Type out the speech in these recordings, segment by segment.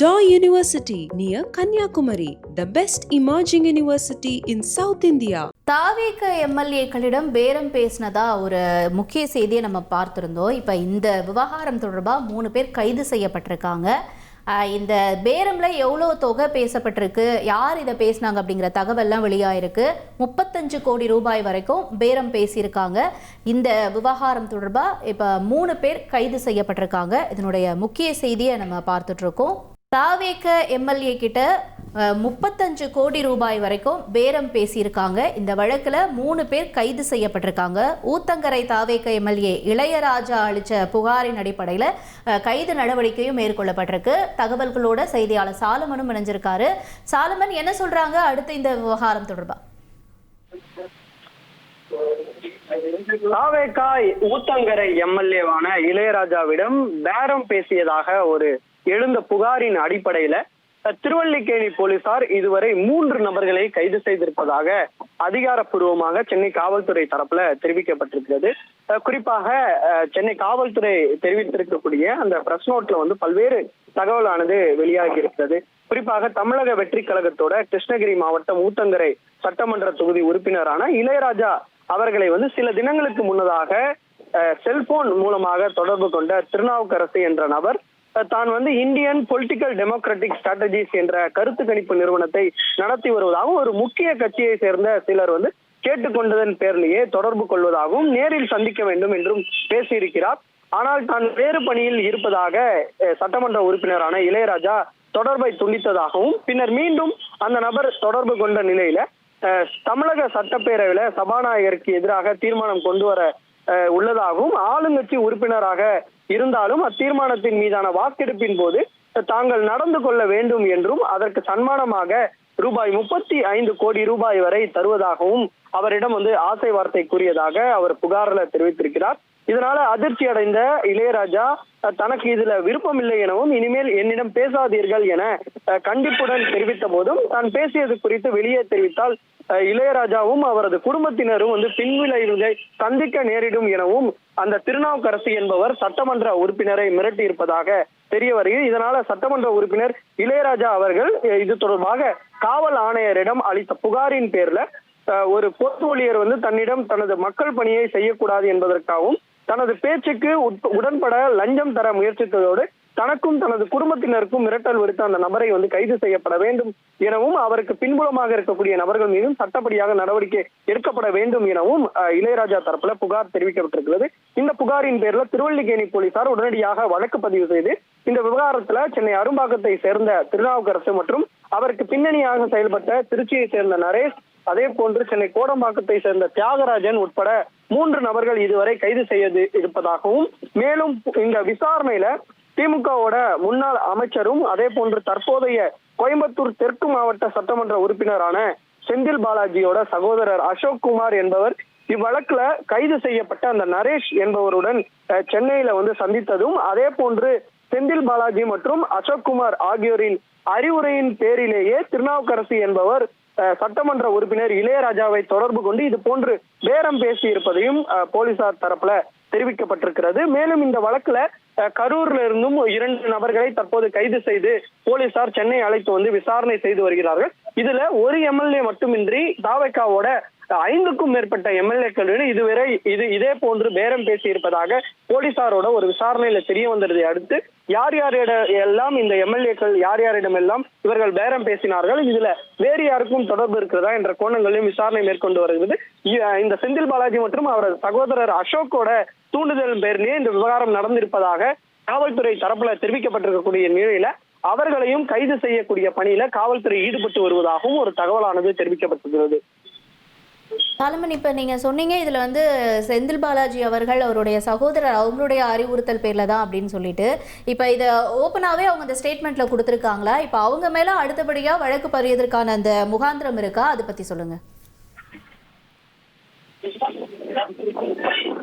Daw University near Kanyakumari, the best emerging university in South India. தாவேக எம்எல்ஏக்களிடம் பேரம் பேசினதா ஒரு முக்கிய செய்தியை நம்ம பார்த்துருந்தோம். இப்போ இந்த விவகாரம் தொடர்பாக 3 பேர் கைது செய்யப்பட்டிருக்காங்க. இந்த பேரம்ல எவ்வளோ தொகை பேசப்பட்டிருக்கு, யார் இதை பேசினாங்க அப்படிங்கிற தகவல்லாம் வெளியாயிருக்கு. 35 கோடி ரூபாய் வரைக்கும் பேரம் பேசியிருக்காங்க. இந்த விவகாரம் தொடர்பாக இப்போ 3 பேர் கைது செய்யப்பட்டிருக்காங்க. இதனுடைய முக்கிய செய்தியை நம்ம பார்த்துட்டு இருக்கோம். தாவேக எம்எல்ஏ கிட்ட 35 கோடி ரூபாய் வரைக்கும் பேரம் பேசியிருக்காங்க. இந்த வழக்கில் 3 பேர் கைது செய்யப்பட்டிருக்காங்க. ஊத்தங்கரை தாவேக எம்எல்ஏ இளையராஜா அளித்த புகாரின் அடிப்படையில் கைது நடவடிக்கையும் மேற்கொள்ளப்பட்டிருக்கு. தகவல்களோட செய்தியாளர் சாலமனும் இணைஞ்சிருக்காரு. சாலமன், என்ன சொல்றாங்க அடுத்து இந்த விவகாரம் தொடர்பா? தாவேக ஊத்தங்கரை எம்எல்ஏவான இளையராஜாவிடம் பேரம் பேசியதாக ஒரு எழுந்த புகாரின் அடிப்படையில திருவல்லிக்கேணி போலீசார் இதுவரை 3 நபர்களை கைது செய்திருப்பதாக அதிகாரப்பூர்வமாக சென்னை காவல்துறை தரப்புல தெரிவிக்கப்பட்டிருக்கிறது. குறிப்பாக சென்னை காவல்துறை தெரிவித்திருக்கக்கூடிய அந்த பிரஸ் நோட்ல பல்வேறு தகவலானது வெளியாகி இருக்கிறது. குறிப்பாக தமிழக வெற்றி கழகத்தோட கிருஷ்ணகிரி மாவட்டம் ஊத்தங்கரை சட்டமன்ற தொகுதி உறுப்பினரான இளையராஜா அவர்களை சில தினங்களுக்கு முன்னதாக செல்போன் மூலமாக தொடர்பு கொண்ட திருநாவுக்கரசு என்ற நபர் தான் இந்தியன் பொலிட்டிக்கல் டெமோக்ராட்டிக் ஸ்ட்ராட்டஜிஸ் என்ற கருத்து கணிப்பு நிறுவனத்தை நடத்தி வருவதாகவும் ஒரு முக்கிய கட்சியை சேர்ந்த சிலர் கேட்டுக்கொண்டதன் பேர்லேயே தொடர்பு கொள்வதாகவும் நேரில் சந்திக்க வேண்டும் என்றும் பேசியிருக்கிறார். ஆனால் தான் வேறு பணியில் இருப்பதாக சட்டமன்ற உறுப்பினரான இளையராஜா தொடர்பை துண்டித்ததாகவும் பின்னர் மீண்டும் அந்த நபர் தொடர்பு கொண்ட நிலையில தமிழக சட்டப்பேரவையில சபாநாயகருக்கு எதிராக தீர்மானம் கொண்டு வர உள்ளதாகவும் ஆளுங்கட்சி உறுப்பினராக இருந்தாலும் அத்தீர்மானத்தின் மீதான வாக்கெடுப்பின் போது தாங்கள் நடந்து கொள்ள வேண்டும் என்றும் அதற்கு சன்மானமாக ரூபாய் 35 கோடி ரூபாய் வரை தருவதாகவும் அவரிடம் ஆசை வார்த்தை கூறியதாக அவர் புகார்ல தெரிவித்திருக்கிறார். இதனால அதிர்ச்சி அடைந்த இளையராஜா தனக்கு இதுல விருப்பம் இல்லை எனவும் இனிமேல் என்னிடம் பேசாதீர்கள் என கண்டிப்புடன் தெரிவித்த போதும் தான் பேசியது குறித்து வெளியே தெரிவித்தால் இளையராஜாவும் அவரது குடும்பத்தினரும் பின்விளைவுகளை சந்திக்க நேரிடும் எனவும் அந்த திருநாவுக்கரசு என்பவர் சட்டமன்ற உறுப்பினரை மிரட்டி இருப்பதாக தெரிய வருகிறது. இதனால சட்டமன்ற உறுப்பினர் இளையராஜா அவர்கள் இது தொடர்பாக காவல் ஆணையரிடம் அளித்த புகாரின் பேர்ல ஒரு பொது ஊழியர் தன்னிடம் தனது மக்கள் பணியை செய்யக்கூடாது என்பதற்காகவும் தனது பேச்சுக்கு உடன்பட லஞ்சம் தர முயற்சித்ததோடு தனக்கும் தனது குடும்பத்தினருக்கும் மிரட்டல் விடுத்த அந்த நபரை கைது செய்யப்பட வேண்டும் எனவும் அவருக்கு பின்புலமாக இருக்கக்கூடிய நபர்கள் மீதும் சட்டப்படியாக நடவடிக்கை எடுக்கப்பட வேண்டும் எனவும் இளையராஜா தரப்புல புகார் தெரிவிக்கப்பட்டிருக்கிறது. இந்த புகாரின் பேர்ல திருவல்லிக்கேணி போலீசார் உடனடியாக வழக்கு பதிவு செய்து இந்த விவகாரத்துல சென்னை அரும்பாக்கத்தை சேர்ந்த திருநாவுக்கரசு மற்றும் அவருக்கு பின்னணியாக செயல்பட்ட திருச்சியை சேர்ந்த நரேஷ், அதே போன்று சென்னை கோடம்பாக்கத்தை சேர்ந்த தியாகராஜன் உட்பட 3 நபர்கள் இதுவரை கைது செய்து இருப்பதாகவும் மேலும் இந்த விசாரணையில திமுகவோட முன்னாள் அமைச்சரும் அதே போன்று தற்போதைய கோயம்புத்தூர் தெற்கு மாவட்ட சட்டமன்ற உறுப்பினரான செந்தில் பாலாஜியோட சகோதரர் அசோக் குமார் என்பவர் இவ்வழக்குல கைது செய்யப்பட்ட அந்த நரேஷ் என்பவருடன் சென்னையில சந்தித்ததும் அதே போன்று செந்தில் பாலாஜி மற்றும் அசோக் குமார் ஆகியோரின் அறிவுரையின் பேரிலேயே திருநாவுக்கரசு என்பவர் சட்டமன்ற உறுப்பினர் இளையராஜாவை தொடர்பு கொண்டு இது போன்று பேரம் பேசி இருப்பதையும் போலீசார் தரப்புல தெரிவிக்கப்பட்டிருக்கிறது. மேலும் இந்த வழக்குல கரூர்ல இருந்தும் 2 நபர்களை தற்போது கைது செய்து போலீசார் சென்னை அழைத்து விசாரணை செய்து வருகிறார்கள். இதுல ஒரு எம்எல்ஏ மட்டுமின்றி தாவேகாவோட 5க்கும் மேற்பட்ட எம்எல்ஏக்களுடன் இதுவரை இதே போன்று பேரம் பேசி இருப்பதாக போலீசாரோட ஒரு விசாரணையில தெரிய வந்ததை அடுத்து யார் எல்லாம் இந்த எம்எல்ஏக்கள் யாரிடம் எல்லாம் இவர்கள் பேரம் பேசினார்கள், இதுல வேறு யாருக்கும் தொடர்பு இருக்கிறதா என்ற கோணங்களையும் விசாரணை மேற்கொண்டு வருகிறது. இந்த செந்தில் பாலாஜி மற்றும் அவரது சகோதரர் அசோக்கோட தூண்டுதல் பேரிலேயே இந்த விவகாரம் நடந்திருப்பதாக காவல்துறை தரப்புல தெரிவிக்கப்பட்டிருக்கக்கூடிய நிலையில அவர்களையும் கைது செய்யக்கூடிய பணியில காவல்துறை ஈடுபட்டு வருவதாகவும் ஒரு தகவலானது தெரிவிக்கப்பட்டிருக்கிறது. சாலமன், இப்ப நீங்க சொன்னீங்க இதுல செந்தில் பாலாஜி அவர்கள் அவருடைய சகோதரர் அவங்களுடைய அறிவுறுத்தல் பேர்ல தான் அப்படின்னு சொல்லிட்டு, இப்ப இத ஓப்பனாவே அவங்க இந்த ஸ்டேட்மெண்ட்ல கொடுத்திருக்காங்களா? இப்ப அவங்க மேல அடுத்தபடியா வழக்கு பதிவதற்கான அந்த முகாந்திரம் இருக்கா? அதை பத்தி சொல்லுங்க.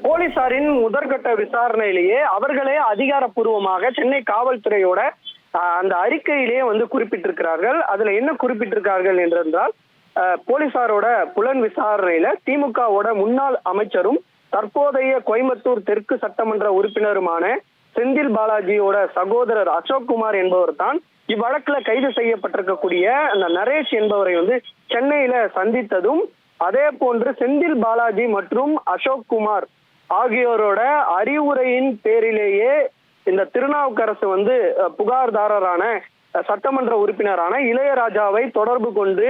போலீசாரின் முதற்கட்ட விசாரணையிலேயே அவர்களே அதிகாரப்பூர்வமாக சென்னை காவல்துறையோட அந்த அறிக்கையிலேயே குறிப்பிட்டிருக்கிறார்கள். அதுல என்ன குறிப்பிட்டிருக்கார்கள் என்றால், போலீசாரோட புலன் விசாரணையில திமுகவோட முன்னாள் அமைச்சரும் தற்போதைய கோயம்புத்தூர் தெற்கு சட்டமன்ற உறுப்பினருமான செந்தில் பாலாஜியோட சகோதரர் அசோக் குமார் என்பவர் தான் இவ்வழக்குல கைது செய்யப்பட்டிருக்கக்கூடிய அந்த நரேஷ் என்பவரை வந்து சென்னையில சந்தித்ததும், அதே போன்று செந்தில் பாலாஜி மற்றும் அசோக் குமார் ஆகியோரோட அறிவுரையின் பேரிலேயே இந்த திருநாவுக்கரசு வந்து புகார்தாரரான சட்டமன்ற உறுப்பினரான இளையராஜாவை தொடர்பு கொண்டு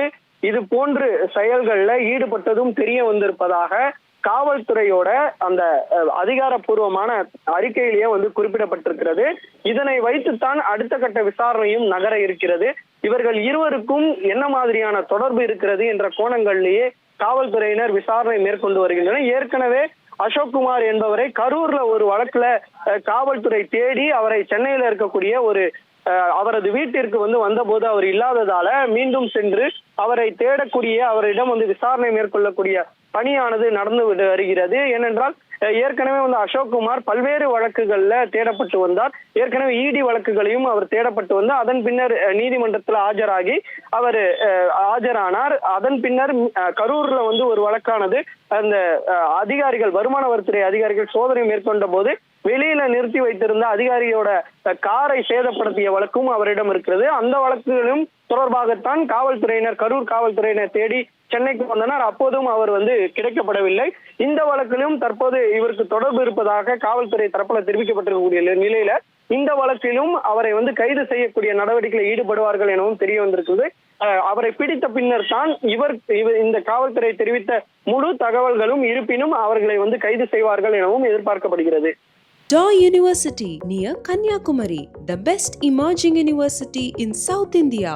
இது போன்று செயல்கள்ல ஈடுபட்டதும் தெரிய வந்திருப்பதாக காவல்துறையோட அந்த அதிகாரப்பூர்வமான அறிக்கையிலேயே வந்து குறிப்பிடப்பட்டிருக்கிறது. இதனை வைத்துத்தான் அடுத்த கட்ட விசாரணையும் நகர இருக்கிறது. இவர்கள் இருவருக்கும் என்ன மாதிரியான தொடர்பு இருக்கிறது என்ற கோணங்களிலேயே காவல்துறையினர் விசாரணை மேற்கொண்டு வருகின்றனர். ஏற்கனவே அசோக்குமார் என்பவரை கரூர்ல ஒரு வழக்குல காவல்துறை தேடி அவரை சென்னையில இருக்கக்கூடிய ஒரு அவரது வீட்டிற்கு வந்து வந்தபோது அவர் இல்லாததால மீண்டும் சென்று அவரை தேடக்கூடிய, அவரிடம் வந்து விசாரணை மேற்கொள்ளக்கூடிய பணியானது நடந்து வருகிறது. ஏனென்றால் ஏற்கனவே வந்து அசோக்குமார் பல்வேறு வழக்குகள்ல தேடப்பட்டு வந்தார். ஏற்கனவே இடி வழக்குகளையும் அவர் தேடப்பட்டு வந்தார். அதன் பின்னர் நீதிமன்றத்தில் ஆஜராகி அவர் ஆஜரானார். அதன் பின்னர் கரூர்ல வந்து ஒரு வழக்கானது அந்த அதிகாரிகள், வருமான வரித்துறை அதிகாரிகள் சோதனை மேற்கொண்ட போது வெளியில நிறுத்தி வைத்திருந்த அதிகாரியோட காரை சேதப்படுத்திய வழக்கும் அவரிடம் இருக்கிறது. அந்த வழக்குகளும் தொடர்பாகத்தான் காவல்துறையினர், கரூர் காவல்துறையினர் தேடி சென்னைக்கு வந்தனர். அப்போதும் அவர் வந்து கிடைக்கப்படவில்லை. இந்த வழக்கிலும் தற்போது இவருக்கு தொடர்பு இருப்பதாக காவல்துறை தரப்புல தெரிவிக்கப்பட்டிருக்கக்கூடிய நிலையில இந்த வழக்கிலும் அவரை வந்து கைது செய்யக்கூடிய நடவடிக்கையில் ஈடுபடுவார்கள் எனவும் தெரிய வந்திருக்கிறது. அவரை பிடித்த பின்னர் தான் இவர் இந்த காவல்துறை தெரிவித்த முழு தகவல்களும் இருப்பினும் அவர்களை வந்து கைது செய்வார்கள் எனவும் எதிர்பார்க்கப்படுகிறது. Dow University near Kanyakumari, the best emerging university in South India.